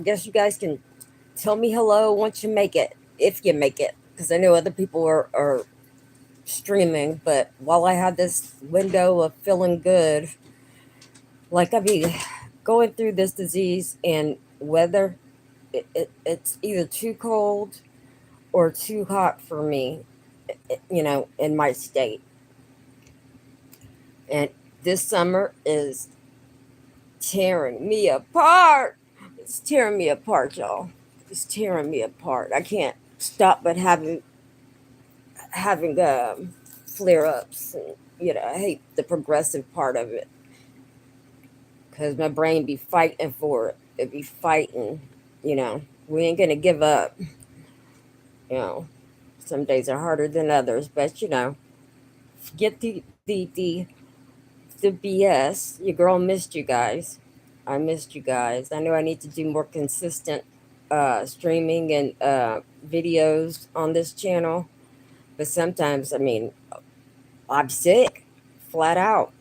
guess you guys can tell me hello once you make it, if you make it, because I know other people are streaming. But while I had this window of feeling good, like I mean, going through this disease and weather, it's either too cold or too hot for me, in my state. And this summer is tearing me apart. It's tearing me apart, y'all. It's tearing me apart. I can't stop but having flare ups, and I hate the progressive part of it because my brain be fighting for it. It be fighting. You know, we ain't gonna give up. You know, some days are harder than others, but forget the BS. Your girl missed you guys. I missed you guys. I know I need to do more consistent streaming and videos on this channel, but sometimes, I mean, I'm sick, flat out,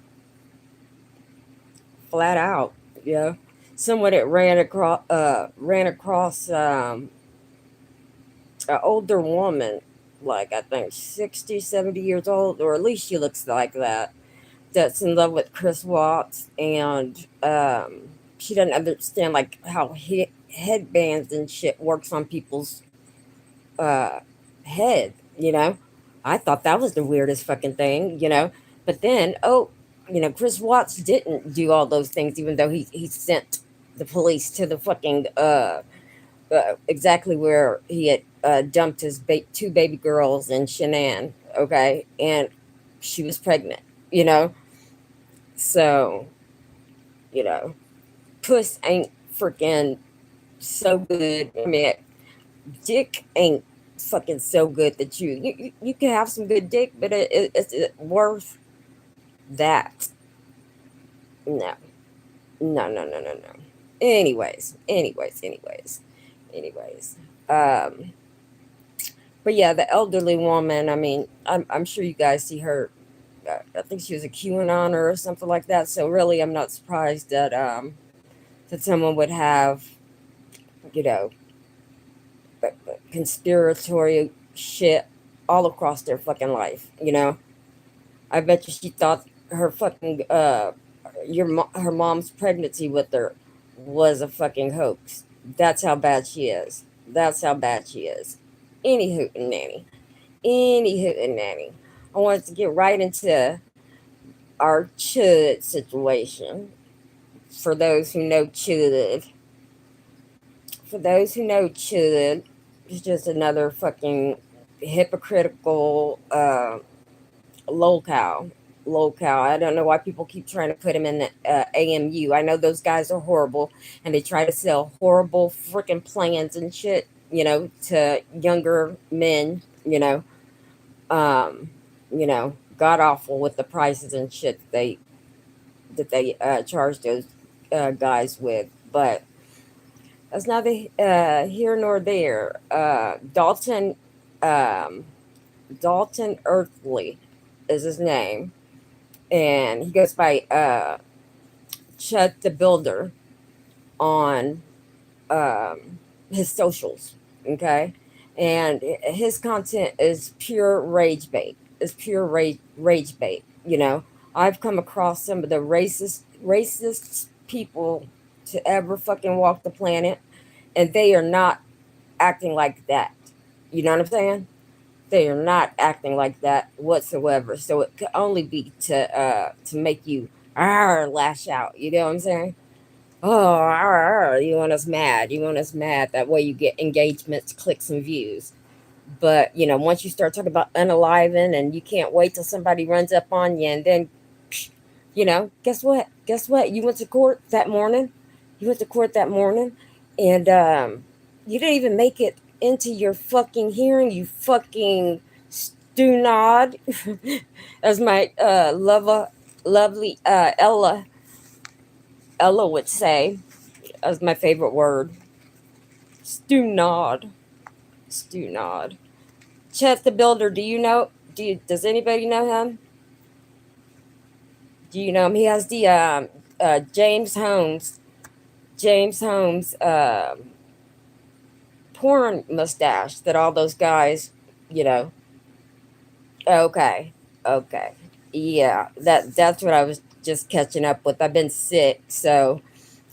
flat out. Yeah, someone that ran across an older woman, like I think 60, 70 years old, or at least she looks like that. That's in love with Chris Watts, and she doesn't understand like how headbands and shit works on people's uh, head. You know, I thought that was the weirdest fucking thing. But then Chris Watts didn't do all those things, even though he sent the police to the fucking exactly where he had dumped his two baby girls in Shanann. Okay, and she was pregnant. You know, so you know, puss ain't freaking so good. I mean, dick ain't fucking so good that you can have some good dick, but it's worth that. No, no, no, no, no, no. Anyways. Um, but yeah, the elderly woman. I mean, I'm sure you guys see her. I think she was a QAnon or something like that. So really, I'm not surprised that someone would have you know conspiratory shit all across their fucking life. I bet you she thought her fucking her mom's pregnancy with her was a fucking hoax. That's how bad she is. That's how bad she is. Any hoot and nanny. Any hoot and nanny. I wanted to get right into our Chud situation. For those who know Chud, it's just another fucking hypocritical lolcow. Lolcow. I don't know why people keep trying to put him in the AMU. I know those guys are horrible, and they try to sell horrible freaking plans and shit, to younger men. Um, god awful with the prices and shit that they charge those guys with, but that's neither here nor there. Um, Dalton Earthly is his name, and he goes by Chud the Builder on um, his socials. Okay, and his content is pure rage bait. It's pure rage bait. I've come across some of the racist people to ever fucking walk the planet, and they are not acting like that. You know what I'm saying? They are not acting like that whatsoever. So it could only be to make you lash out. You know what I'm saying? Oh, you want us mad. You want us mad. That way you get engagements, clicks, and views. But once you start talking about unaliving, and you can't wait till somebody runs up on you, and then, guess what? Guess what? You went to court that morning. You went to court that morning, and you didn't even make it into your fucking hearing. You fucking stunod, as my lovely Ella would say. That's my favorite word. Stunod. Stunod. Chet the Builder, do you know? Does anybody know him? Do you know him? He has the James Holmes James Holmes porn mustache that all those guys, you know. Okay, okay, yeah, that's what I was just catching up with. I've been sick, so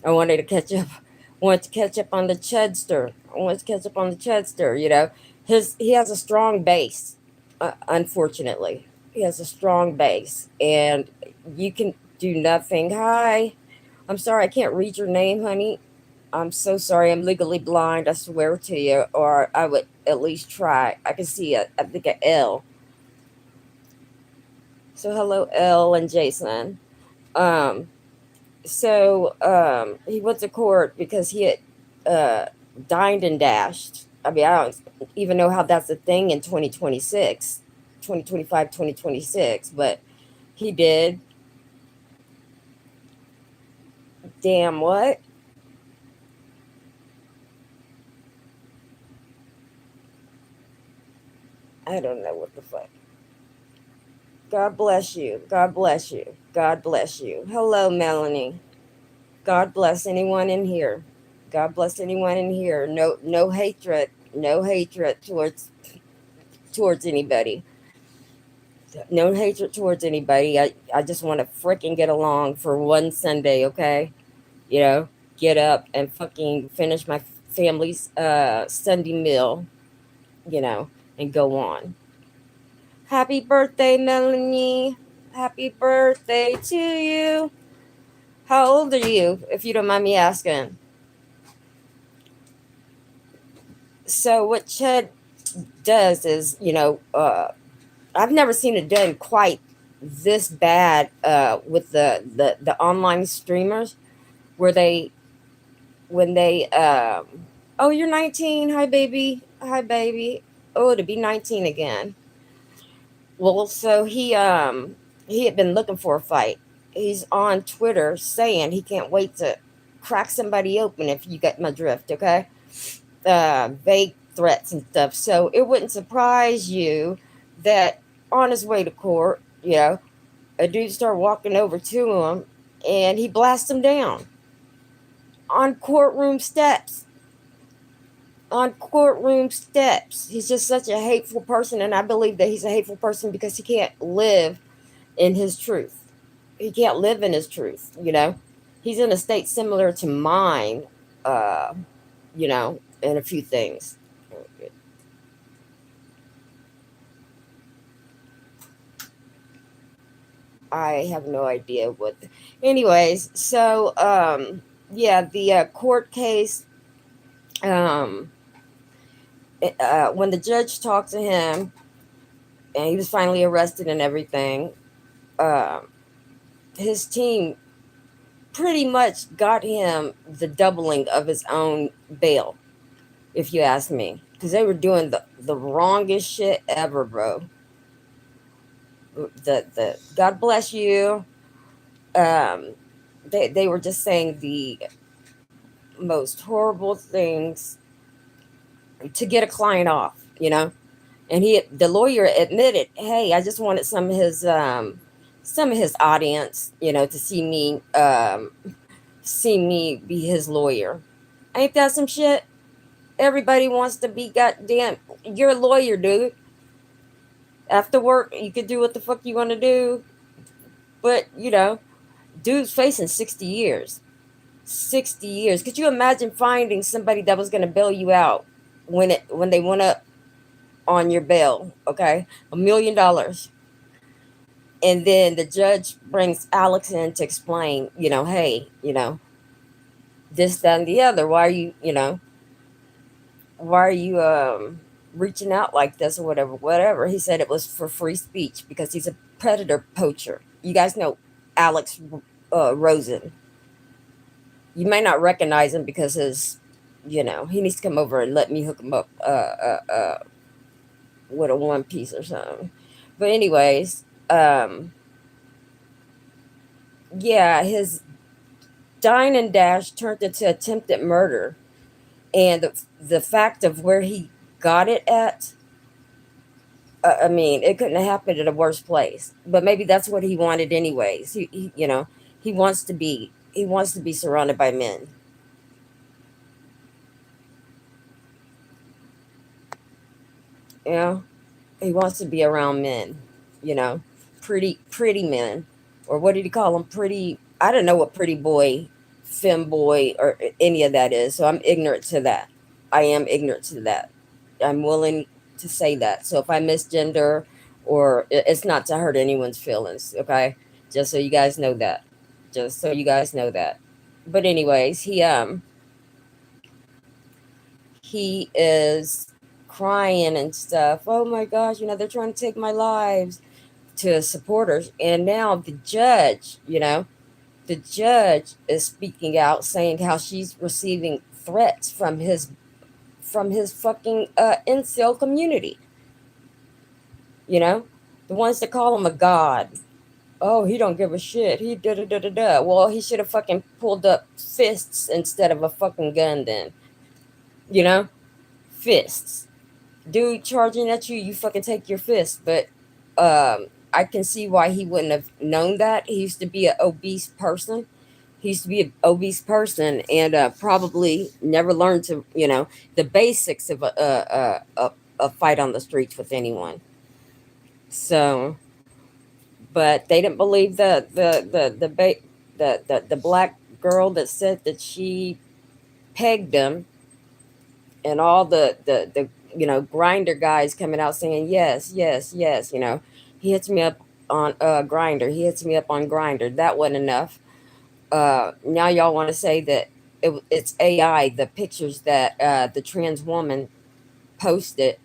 I wanted to catch up. Want to catch up on the Chudster. I want to catch up on the Chudster. You know, he has a strong base. Unfortunately, he has a strong base, and you can do nothing. Hi, I'm sorry, I can't read your name, honey. I'm so sorry. I'm legally blind. I swear to you, or I would at least try. I can see I think a L. So hello, L and Jason. Um, he went to court because he had uh, dined and dashed. I mean, I don't even know how that's a thing in 2026, 2025, 2026, but he did. Damn what? I don't know what the fuck. God bless you. God bless you. God bless you. Hello, Melanie. God bless anyone in here. God bless anyone in here. No hatred. No hatred towards anybody. No hatred towards anybody. I just want to freaking get along for one Sunday, okay? You know, get up and fucking finish my family's Sunday meal, you know, and go on. Happy birthday, Melanie. Happy birthday to you. How old are you, if you don't mind me asking? So, what Chud does is, I've never seen it done quite this bad with the online streamers where when they oh, you're 19, hi baby, hi baby, oh, to be 19 again. Well, so he had been looking for a fight. He's on Twitter saying he can't wait to crack somebody open, if you get my drift, okay? Vague threats and stuff. So it wouldn't surprise you that on his way to court, a dude started walking over to him and he blasted him down on courtroom steps. On courtroom steps. He's just such a hateful person, and I believe that he's a hateful person because he can't live in his truth. He can't live in his truth, you know. He's in a state similar to mine, uh, in a few things. I have no idea what. Anyways, so yeah, the court case. Um, when the judge talked to him, and he was finally arrested and everything, um, his team pretty much got him the doubling of his own bail, if you ask me, because they were doing the wrongest shit ever, bro. The God bless you. Um, they were just saying the most horrible things to get a client off, And the lawyer admitted, hey, I just wanted some of his audience, to see me be his lawyer. Ain't that some shit? Everybody wants to be goddamn. You're a lawyer, dude. After work, you could do what the fuck you want to do, but dude's facing 60 years. 60 years. Could you imagine finding somebody that was going to bail you out when they went up on your bail? Okay, $1 million, and then the judge brings Alex in to explain. Hey, this, that, and the other. Why are you reaching out like this, or whatever. He said it was for free speech because he's a predator poacher. You guys know Alex Rosen. You may not recognize him because he needs to come over and let me hook him up with a one piece or something. But anyways, yeah, his dine and dash turned into attempted murder, and the fact of where he got it at, I mean, it couldn't have happened at a worse place. But maybe that's what he wanted anyways. He wants to be surrounded by men. You know, he wants to be around men. You know, pretty men, or what did he call them? Pretty. I don't know what pretty boy, femboy, or any of that is. So I'm ignorant to that. I am ignorant to that. I'm willing to say that. So if I misgender, or it's not to hurt anyone's feelings, okay? Just so you guys know that. Just so you guys know that. But anyways, he is crying and stuff. Oh my gosh, they're trying to take my lives to his supporters. And now the judge is speaking out saying how she's receiving threats from his fucking incel community. You know, the ones that call him a god. Oh, he don't give a shit. He da da da da da. Well, he should have fucking pulled up fists instead of a fucking gun. Then, you know, fists. Dude charging at you, you fucking take your fist. But I can see why he wouldn't have known that. He used to be an obese person. He used to be an obese person and probably never learned to, the basics of a fight on the streets with anyone. So, but they didn't believe the black girl that said that she pegged him, and all the grinder guys coming out saying yes, yes, yes. He hits me up on grinder. He hits me up on grinder. That wasn't enough. Now y'all want to say that it's AI. The pictures that the trans woman posted,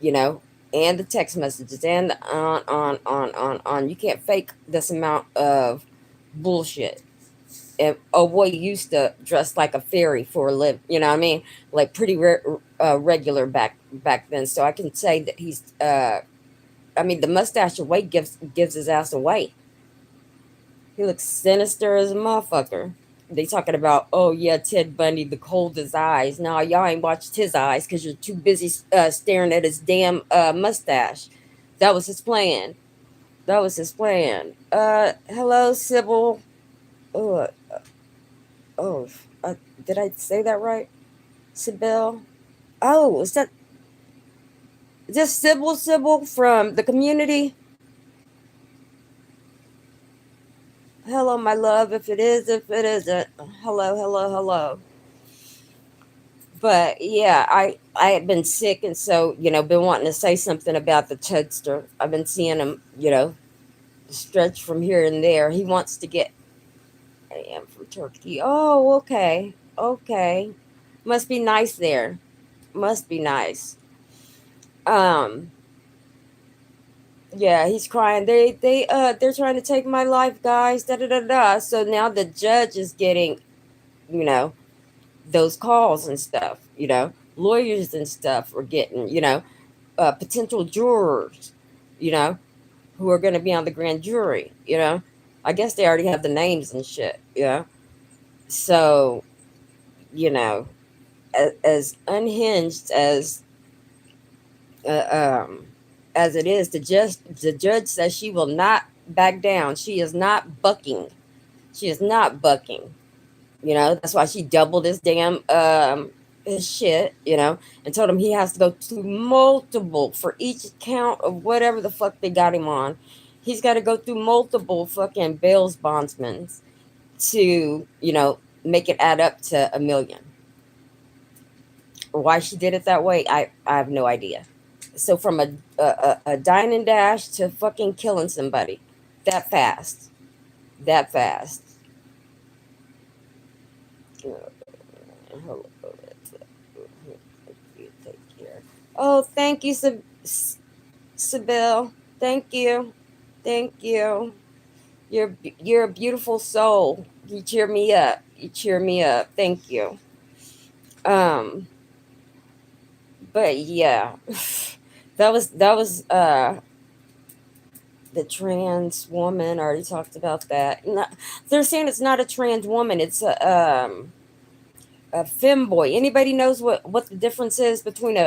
you know, and the text messages and the on. You can't fake this amount of bullshit. And oh boy, used to dress like a fairy for a live. You know what I mean? Like pretty regular back then. So I can say that he's. I mean, the mustache away gives his ass away. He looks sinister as a motherfucker. They talking about, oh yeah, Ted Bundy, the coldest eyes. No, y'all ain't watched his eyes because you're too busy staring at his damn mustache. That was his plan. That was his plan. Hello, Sybil. Oh, oh, did I say that right? Sybil. Oh, is that just Sybil from the community? Hello, my love. If it isn't, hello. But yeah, I had been sick, and so been wanting to say something about the Chudster. I've been seeing him, stretch from here and there. He wants to get. I am from Turkey. Oh, okay, okay. Must be nice there. Must be nice. Um, yeah, he's crying. They're trying to take my life, guys. Da da da da. So now the judge is getting, you know, those calls and stuff. Lawyers and stuff are getting, potential jurors, you know, who are going to be on the grand jury. I guess they already have the names and shit. So as unhinged uh, um, as it is, the judge says she will not back down. She is not bucking. She is not bucking. That's why she doubled his damn his shit, and told him he has to go to multiple for each count of whatever the fuck they got him on. He's got to go through multiple fucking bails bondsmen to, make it add up to 1 million. Why she did it that way, I have no idea. So from a dine and dash to fucking killing somebody that fast, that fast. Hold on. Take care. Oh, thank you, Sybil. Thank you. Thank you. You're a beautiful soul. You cheer me up. You cheer me up. Thank you. Um, but yeah, that was the trans woman. I already talked about that. They're saying it's not a trans woman. It's a femboy. Anybody knows what the difference is between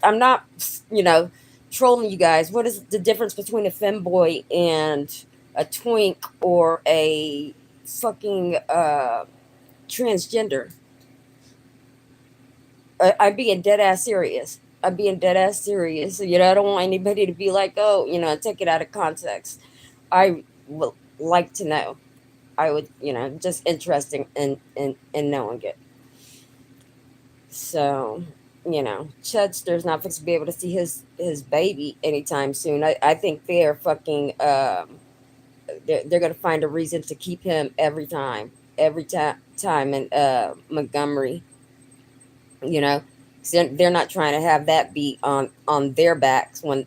I'm not, you know, trolling you guys. What is the difference between a femboy and a twink or a fucking transgender? I'm being dead ass serious. I'm being dead ass serious. I don't want anybody to be like, oh, take it out of context. I would like to know. I would, just interesting in knowing it. So, Chudster's not fixed to be able to see his baby anytime soon. I think they're fucking they're gonna find a reason to keep him every time in Montgomery. You know, 'Cause they're not trying to have that be on their backs when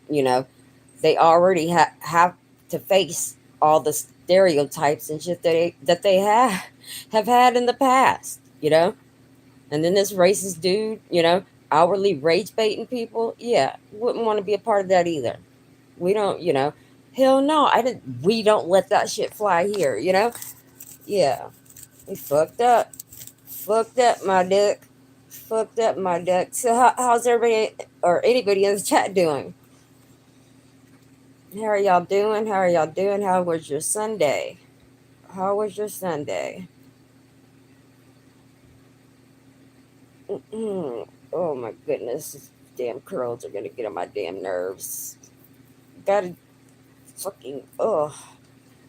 they already have to face all the stereotypes and shit that they have had in the past. And then this racist dude, outwardly rage baiting people. Yeah, wouldn't want to be a part of that either. We don't, hell no. I didn't. We don't let that shit fly here. Yeah, we fucked up. Fucked up my dick. Fucked up my dick. So how's everybody or anybody in the chat doing? How are y'all doing? How are y'all doing? How was your Sunday? How was your Sunday? Oh my goodness. These damn curls are gonna get on my damn nerves. Gotta fucking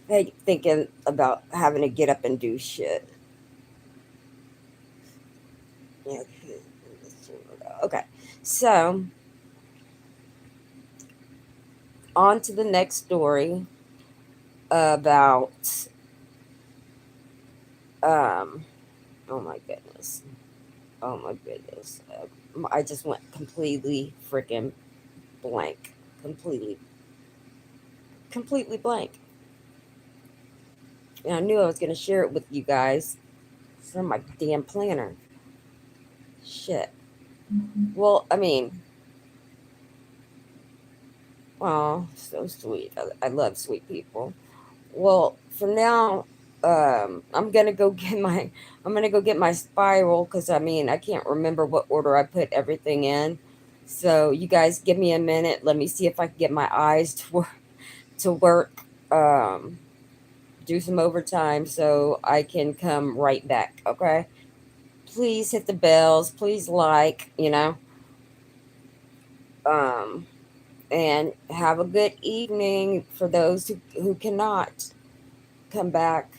I hate thinking about having to get up and do shit. Yeah. Okay. So on to the next story about um oh my goodness. Oh my goodness. I just went completely freaking blank. Completely blank. And I knew I was going to share it with you guys from my damn planner. Shit. Well, I mean, oh, so sweet. I love sweet people. Well, for now, I'm gonna go get my spiral because I mean I can't remember what order I put everything in. So you guys give me a minute. Let me see if I can get my eyes to work. Um, do some overtime so I can come right back. Okay. Please hit the bells. Please um, and have a good evening for those who cannot come back.